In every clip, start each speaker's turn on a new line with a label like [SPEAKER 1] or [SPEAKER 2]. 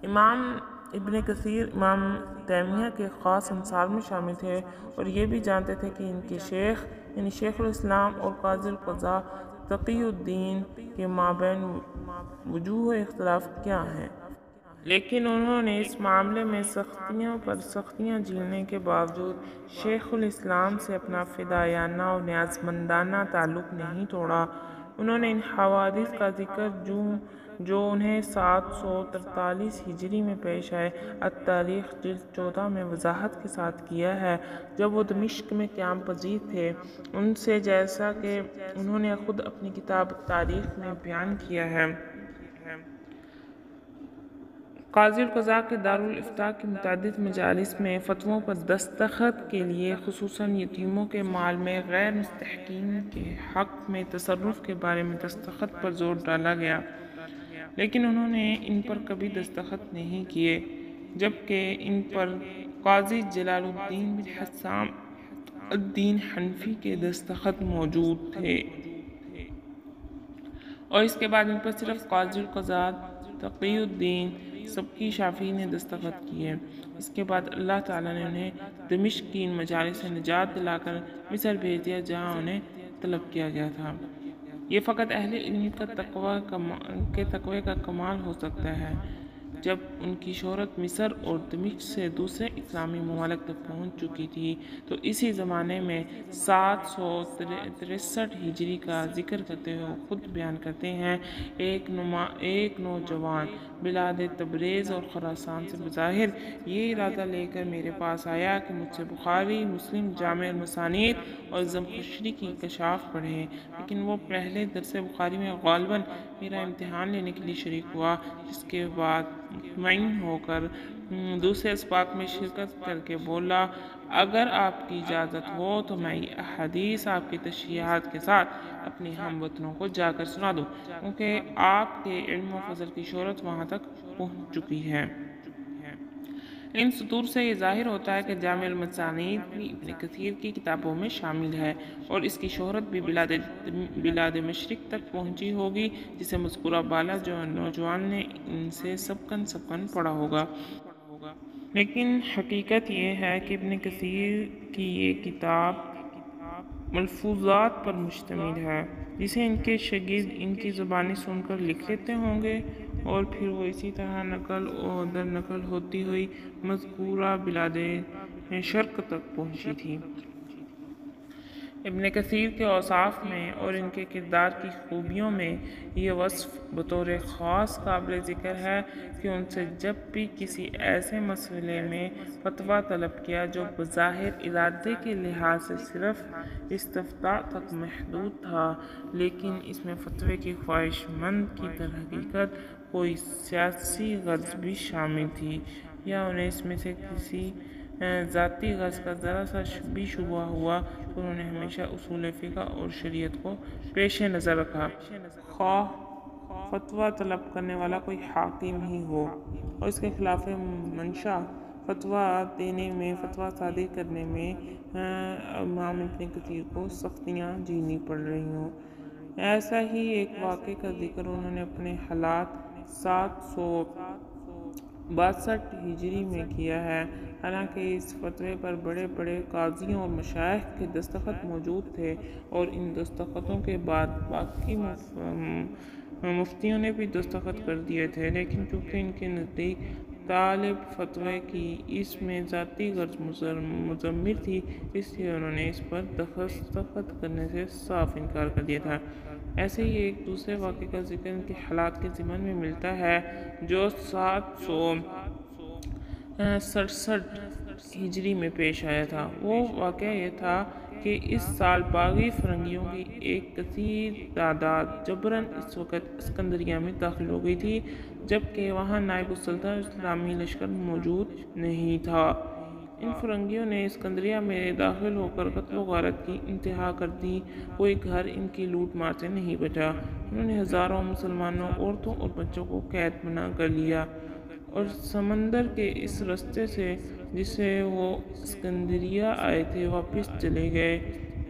[SPEAKER 1] امام ابن کثیر امام تیمیہ کے خاص انصار میں شامل تھے اور یہ بھی جانتے تھے کہ ان کے شیخ یعنی شیخ الاسلام اور قاضی القضاء تقی الدین کے مابین وجوہ اختلاف کیا ہیں، لیکن انہوں نے اس معاملے میں سختیوں پر سختیاں جھیلنے کے باوجود شیخ الاسلام سے اپنا فدائیانہ اور نیازمندانہ تعلق نہیں توڑا۔ انہوں نے ان حوادث کا ذکر جو انہیں 743 ہجری میں پیش آئے التاریخ جلد 14 میں وضاحت کے ساتھ کیا ہے، جب وہ دمشق میں قیام پذیر تھے ان سے، جیسا کہ انہوں نے خود اپنی کتاب تاریخ میں بیان کیا ہے۔ قاضی القضاء کے دارالافتاء کی متعدد مجالس میں فتووں پر دستخط کے لیے خصوصاً یتیموں کے مال میں غیر مستحقین کے حق میں تصرف کے بارے میں دستخط پر زور ڈالا گیا، لیکن انہوں نے ان پر کبھی دستخط نہیں کیے، جبکہ ان پر قاضی جلال الدین بن حسام الدین حنفی کے دستخط موجود تھے، اور اس کے بعد ان پر صرف قاضی القضاء تقی الدین سبکی شافعی نے دستخط کیے۔ اس کے بعد اللہ تعالیٰ نے انہیں دمشق کی ان مجالس سے نجات دلا کر مصر بھیج دیا، جہاں انہیں طلب کیا گیا تھا۔ یہ فقط اہل علم کا تقوی کا کمال ہو سکتا ہے جب ان کی شہرت مصر اور دمشق سے دوسرے اسلامی ممالک تک پہنچ چکی تھی۔ تو اسی زمانے میں 763 ہجری کا ذکر کرتے ہوئے خود بیان کرتے ہیں، ایک نوجوان بلاد تبریز اور خراسان سے بظاہر یہ ارادہ لے کر میرے پاس آیا کہ مجھ سے بخاری، مسلم، جامع المسانید اور زمخشری کی کشاف پڑھے، لیکن وہ پہلے درس بخاری میں غالباً میرا امتحان لینے کے لیے شریک ہوا، جس کے بعد مطمئن ہو کر دوسرے اسباق میں شرکت کر کے بولا، اگر آپ کی اجازت ہو تو میں یہ احادیث آپ کی تشریحات کے ساتھ اپنے ہم وطنوں کو جا کر سنا دوں، کیونکہ آپ کے علم و فضل کی شہرت وہاں تک پہنچ چکی ہے۔ ان سطور سے یہ ظاہر ہوتا ہے کہ جامع المسانید بھی ابن کثیر کی کتابوں میں شامل ہے، اور اس کی شہرت بھی بلاد مشرق تک پہنچی ہوگی، جسے مذکورہ بالا جو نوجوان نے ان سے سبقاً پڑھا ہوگا۔ لیکن حقیقت یہ ہے کہ ابن کثیر کی یہ کتاب ملفوظات پر مشتمل ہے، جسے ان کے شاگرد ان کی زبانی سن کر لکھ لیتے ہوں گے، اور پھر وہ اسی طرح نقل و در نقل ہوتی ہوئی مذکورہ بلاد شرق تک پہنچی تھی۔ ابن کثیر کے اوصاف میں اور ان کے کردار کی خوبیوں میں یہ وصف بطور خاص قابل ذکر ہے کہ ان سے جب بھی کسی ایسے مسئلے میں فتویٰ طلب کیا جو بظاہر ارادے کے لحاظ سے صرف استفتاء تک محدود تھا، لیکن اس میں فتوے کی خواہش مند کی درحقیقت کوئی سیاسی غرض بھی شامل تھی، یا انہیں اس میں سے کسی ذاتی غرض کا ذرا سا بھی شبہ ہوا، تو انہوں نے ہمیشہ اصول فقہ اور شریعت کو پیش نظر رکھا، خواہ فتویٰ طلب کرنے والا کوئی حاکم ہی ہو، اور اس کے خلاف منشا فتویٰ دینے میں، فتویٰ صادر کرنے میں امام ابن کثیر کو سختیاں جھیلنی پڑ رہی ہوں۔ ایسا ہی ایک واقعے کا ذکر انہوں نے اپنے حالات 762 ہجری میں کیا ہے، حالانکہ اس فتوے پر بڑے بڑے قاضیوں اور مشائخ کے دستخط موجود تھے، اور ان دستخطوں کے بعد باقی مفتیوں نے بھی دستخط کر دیے تھے، لیکن چونکہ ان کے نزدیک طالب فتوے کی اس میں ذاتی غرض مضمر تھی، اس لیے انہوں نے اس پر دستخط کرنے سے صاف انکار کر دیا تھا۔ ایسے ہی ایک دوسرے واقعے کا ذکر ان کے حالات کے ضمن میں ملتا ہے، جو 767 ہجری میں پیش آیا تھا۔ وہ واقعہ یہ تھا کہ اس سال باغی فرنگیوں کی ایک کثیر تعداد جبراً اس وقت اسکندریہ میں داخل ہو گئی تھی، جبکہ وہاں نائب السلطنہ اسلامی لشکر موجود نہیں تھا۔ ان فرنگیوں نے اسکندریہ میں داخل ہو کر قتل و غارت کی انتہا کر دی، کوئی گھر ان کی لوٹ مار سے نہیں بچا۔ انہوں نے ہزاروں مسلمانوں، عورتوں اور بچوں کو قید بنا کر لیا، اور سمندر کے اس رستے سے جسے وہ اسکندریہ آئے تھے واپس چلے گئے۔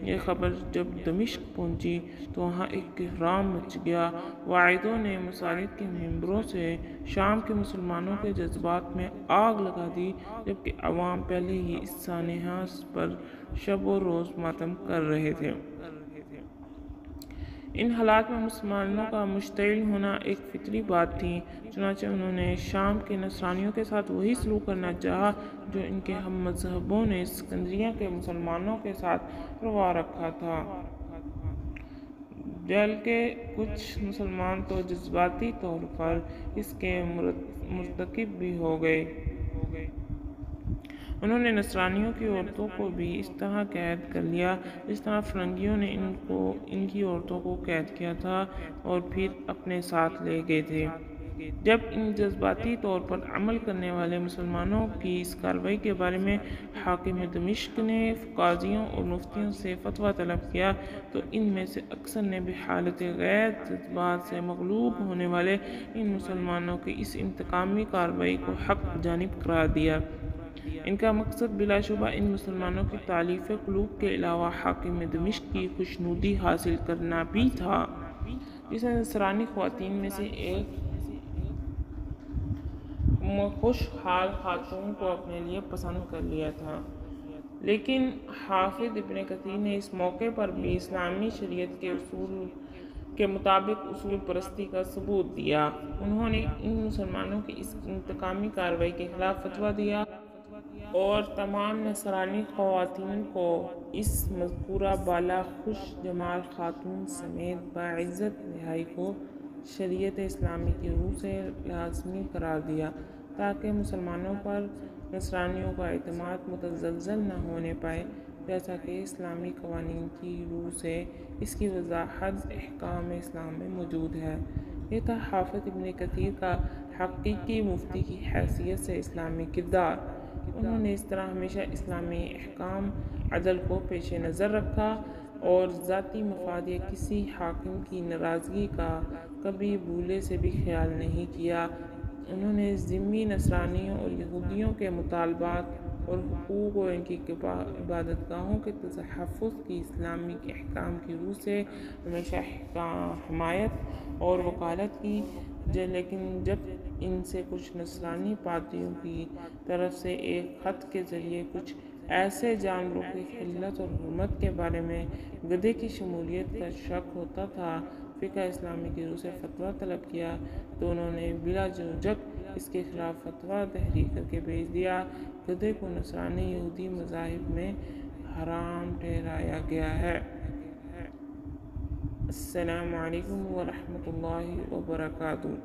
[SPEAKER 1] یہ خبر جب دمشق پہنچی تو وہاں ایک کہرام مچ گیا۔ واعظوں نے مساجد کے ممبروں سے شام کے مسلمانوں کے جذبات میں آگ لگا دی، جبکہ عوام پہلے ہی اس سانحہ پر شب و روز ماتم کر رہے تھے۔ ان حالات میں مسلمانوں کا مشتعل ہونا ایک فطری بات تھی، چنانچہ انہوں نے شام کے نصرانیوں کے ساتھ وہی سلوک کرنا چاہا جو ان کے ہم مذہبوں نے اسکندریہ کے مسلمانوں کے ساتھ روا رکھا تھا، بلکہ کچھ مسلمان تو جذباتی طور پر اس کے مرتکب بھی ہو گئے۔ انہوں نے نصرانیوں کی عورتوں کو بھی اس طرح قید کر لیا جس طرح فرنگیوں نے ان کی عورتوں کو قید کیا تھا اور پھر اپنے ساتھ لے گئے تھے۔ جب ان جذباتی طور پر عمل کرنے والے مسلمانوں کی اس کارروائی کے بارے میں حاکم دمشق نے قاضیوں اور مفتیوں سے فتویٰ طلب کیا تو ان میں سے اکثر نے بحالت غیر جذبات سے مغلوب ہونے والے ان مسلمانوں کی اس انتقامی کارروائی کو حق جانب قرار دیا۔ ان کا مقصد بلا شبہ ان مسلمانوں کی تالیف قلوب کے علاوہ حاکم دمشق کی خوشنودی حاصل کرنا بھی تھا، جس نے نصرانی خواتین میں سے ایک خوش حال خاتون کو اپنے لیے پسند کر لیا تھا۔ لیکن حافظ ابن کثیر نے اس موقع پر بھی اسلامی شریعت کے اصول کے مطابق اصول پرستی کا ثبوت دیا۔ انہوں نے ان مسلمانوں کی اس انتقامی کارروائی کے خلاف فتویٰ دیا اور تمام نصرانی خواتین کو اس مذکورہ بالا خوش جمال خاتون سمیت باعزت رہائی کو شریعت اسلامی کی روح سے لازمی قرار دیا تاکہ مسلمانوں پر نصرانیوں کا اعتماد متزلزل نہ ہونے پائے، جیسا کہ اسلامی قوانین کی روح سے اس کی وضاحت احکام اسلام میں موجود ہے۔ یہ تھا حافظ ابن کثیر کا حقیقی مفتی کی حیثیت سے اسلامی کردار۔ انہوں نے اس طرح ہمیشہ اسلامی احکام عدل کو پیش نظر رکھا اور ذاتی مفاد یا کسی حاکم کی ناراضگی کا کبھی بھولے سے بھی خیال نہیں کیا۔ انہوں نے ذمی نصرانیوں اور یہودیوں کے مطالبات اور حقوق اور ان کی عبادت گاہوں کے تحفظ کی اسلامی احکام کی روح سے ہمیشہ حمایت اور وکالت کی، لیکن جب ان سے کچھ نصرانی پادریوں کی طرف سے ایک خط کے ذریعے کچھ ایسے جانوروں کی خلت اور حرمت کے بارے میں گدھے کی شمولیت کا شک ہوتا تھا، فقہ اسلامی کی روح سے فتویٰ طلب کیا تو انہوں نے بلا جھجک اس کے خلاف فتویٰ تحریر کر کے بھیج دیا۔ گدھے کو نصرانی یہودی مذاہب میں حرام ٹھہرایا گیا ہے۔ السلام علیکم ورحمۃ اللہ وبرکاتہ۔